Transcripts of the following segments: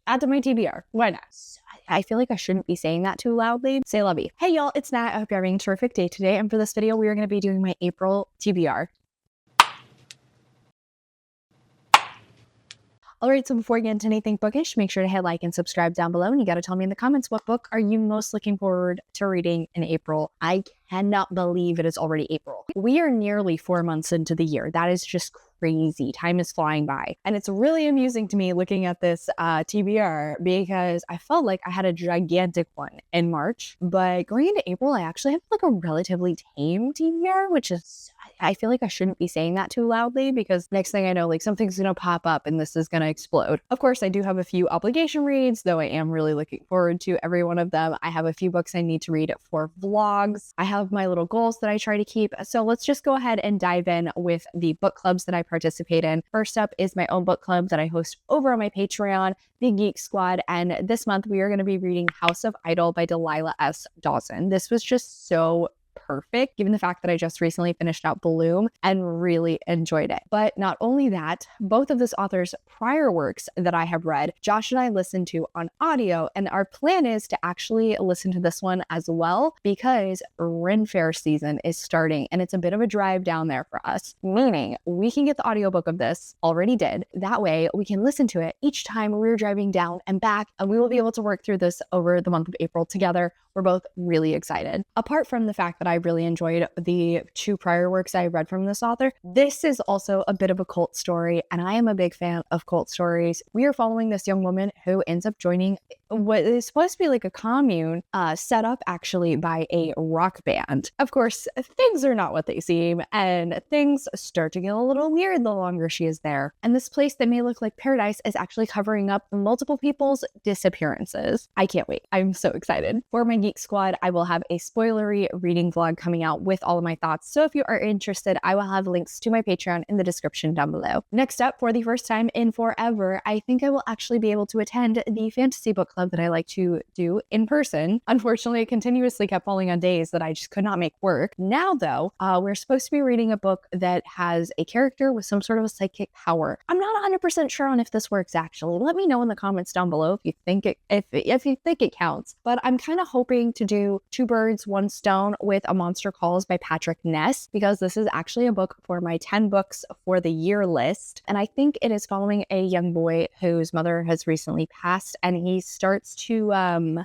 Add to my TBR. Why not? I feel like I shouldn't be saying that too loudly. 𝗖cie his𝘁]. Hey y'all, it's Nat. I hope you're having a terrific day today. And for this video, we are going to be doing my April TBR. Alright, so before we get into anything bookish, make sure to hit like and subscribe down below. And you got to tell me in the comments, what book are you most looking forward to reading in April? I cannot believe it is already April. We are nearly 4 months into the year. That is just crazy. Time is flying by. And it's really amusing to me looking at this TBR because I felt like I had a gigantic one in March. But going into April, I actually have like a relatively tame TBR, which is... I feel like I shouldn't be saying that too loudly because next thing I know, like something's going to pop up and this is going to explode. Of course, I do have a few obligation reads, though I am really looking forward to every one of them. I have a few books I need to read for vlogs. I have my little goals that I try to keep. So let's just go ahead and dive in with the book clubs that I participate in. First up is my own book club that I host over on my Patreon, the Geek Squad. And this month we are going to be reading House of Idol by Delilah S. Dawson. This was just so perfect given the fact that I just recently finished out Bloom and really enjoyed it. But not only that, both of this author's prior works that I have read, Josh and I listened to on audio, and our plan is to actually listen to this one as well because Ren Fair season is starting and it's a bit of a drive down there for us, meaning we can get the audiobook of this, already did. That way we can listen to it each time we're driving down and back, and we will be able to work through this over the month of April together. We're both really excited. Apart from the fact that I really enjoyed the 2 prior works I read from this author, this is also a bit of a cult story, and I am a big fan of cult stories. We are following this young woman who ends up joining what is supposed to be like a commune set up actually by a rock band. Of course, things are not what they seem, and things start to get a little weird the longer she is there. And this place that may look like paradise is actually covering up multiple people's disappearances. I can't wait. I'm so excited. For my Geek Squad, I will have a spoilery reading vlog coming out with all of my thoughts. So if you are interested, I will have links to my Patreon in the description down below. Next up, for the first time in forever, I think I will actually be able to attend the fantasy book club that I like to do in person. Unfortunately, it continuously kept falling on days that I just could not make work. Now though, we're supposed to be reading a book that has a character with some sort of a psychic power. I'm not 100% sure on if this works actually. Let me know in the comments down below if you think it counts. But I'm kind of hoping to do 2 birds, 1 stone with A Monster Calls by Patrick Ness, because this is actually a book for my 10 books for the year list. And I think it is following a young boy whose mother has recently passed, and he starts to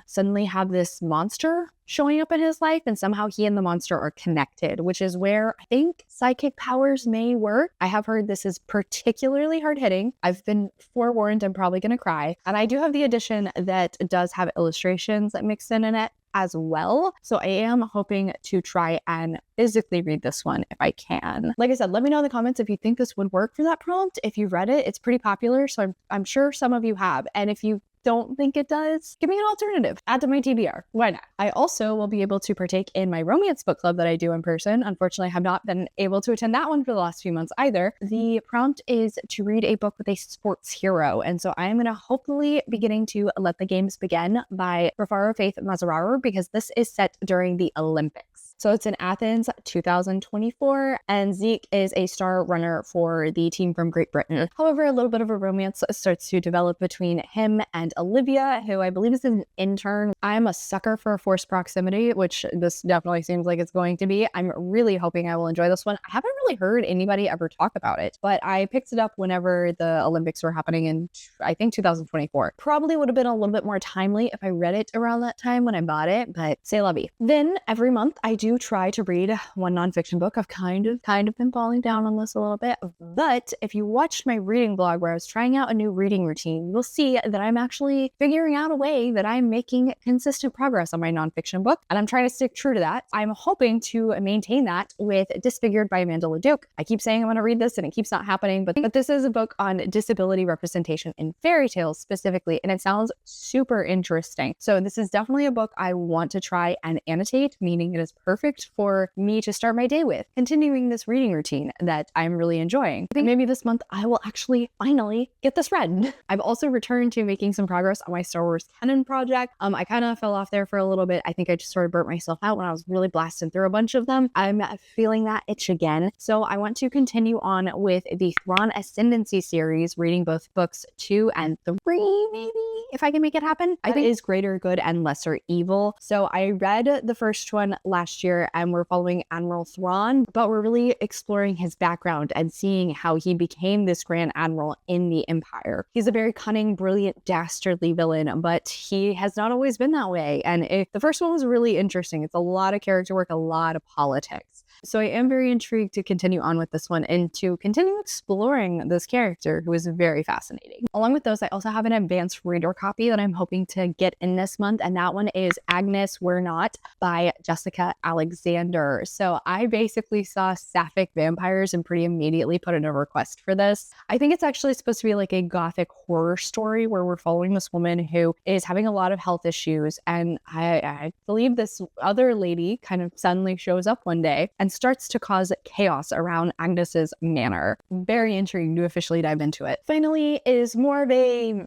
suddenly have this monster showing up in his life, and somehow he and the monster are connected, which is where I think psychic powers may work. I have heard this is particularly hard-hitting. I've been forewarned I'm probably gonna cry, and I do have the edition that does have illustrations that mix in it as well. So I am hoping to try and physically read this one if I can. Like I said, let me know in the comments if you think this would work for that prompt. If you read it, it's pretty popular, so I'm sure some of you have. And if you don't think it does, give me an alternative. Add to my TBR. Why not? I also will be able to partake in my romance book club that I do in person. Unfortunately, I have not been able to attend that one for the last few months either. The prompt is to read a book with a sports hero. And so I am going to hopefully be getting to Let the Games Begin by Rafaro Faith Mazararu, because this is set during the Olympics. So it's in Athens 2024, and 𝗖cie is a star runner for the team from Great Britain. However, a little bit of a romance starts to develop between him and Olivia, who I believe is an intern. I'm a sucker for forced proximity, which this definitely seems like it's going to be. I'm really hoping I will enjoy this one. I haven't really heard anybody ever talk about it, but I picked it up whenever the Olympics were happening in, I think, 2024. Probably would have been a little bit more timely if I read it around that time when I bought it, but 𝗖cie his𝘁]. Then every month I do try to read 1 nonfiction book. I've kind of been falling down on this a little bit, but if you watched my reading vlog where I was trying out a new reading routine, you'll see that I'm actually figuring out a way that I'm making consistent progress on my nonfiction book, and I'm trying to stick true to that. I'm hoping to maintain that with Disfigured by Amanda Leduc. I keep saying I'm going to read this and it keeps not happening, but this is a book on disability representation in fairy tales specifically, and it sounds super interesting. So this is definitely a book I want to try and annotate, meaning it is perfect for me to start my day with, continuing this reading routine that I'm really enjoying. I think maybe this month I will actually finally get this read. I've also returned to making some progress on my Star Wars canon project. I kind of fell off there for a little bit. I think I just sort of burnt myself out when I was really blasting through a bunch of them. I'm feeling that itch again. So I want to continue on with the Thrawn Ascendancy series, reading both books 2 and 3 maybe, if I can make it happen. I think it is greater good and lesser evil. So I read the first one last year and we're following Admiral Thrawn, but we're really exploring his background and seeing how he became this Grand Admiral in the Empire. He's a very cunning, brilliant, dastardly villain, but he has not always been that way. And the first one was really interesting. It's a lot of character work, a lot of politics. So I am very intrigued to continue on with this one and to continue exploring this character who is very fascinating. Along with those, I also have an advanced reader copy that I'm hoping to get in this month, and that one is Agnes We're Not by Jessica Alexander. So I basically saw sapphic vampires and pretty immediately put in a request for this. I think it's actually supposed to be like a gothic horror story where we're following this woman who is having a lot of health issues, and I believe this other lady kind of suddenly shows up one day and starts to cause chaos around Agnes's manor. Very intrigued to officially dive into it. Finally is more of a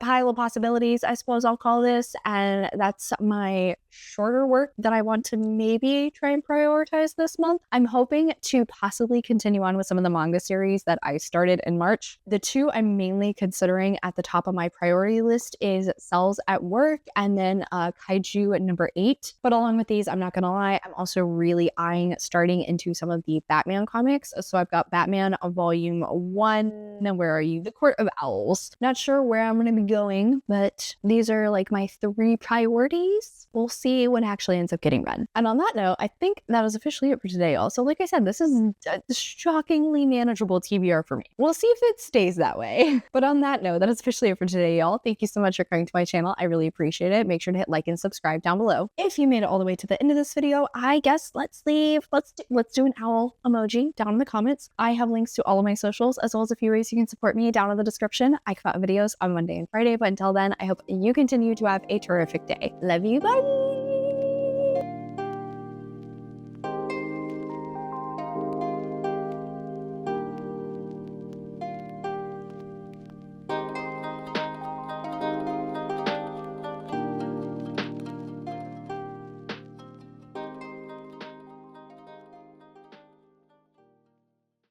pile of possibilities, I suppose I'll call this, and that's my shorter work that I want to maybe try and prioritize this month. I'm hoping to possibly continue on with some of the manga series that I started in March. The two I'm mainly considering at the top of my priority list is Cells at Work and then Kaiju number 8. But along with these, I'm not gonna lie, I'm also really eyeing starting into some of the Batman comics. So I've got Batman Volume 1, Where Are You? The Court of Owls. Not sure where I'm gonna be going, but these are like my 3 priorities. We'll see what actually ends up getting read. And on that note, I think that is officially it for today. Also, like I said, this is a shockingly manageable TBR for me. We'll see if it stays that way. But on that note, that is officially it for today, y'all. Thank you so much for coming to my channel. I really appreciate it. Make sure to hit like and subscribe down below. If you made it all the way to the end of this video, I guess let's do an owl emoji down in the comments. I have links to all of my socials as well as a few ways you can support me down in the description. I come out videos on Monday and Friday, but until then, I hope you continue to have a terrific day. Love you, bye!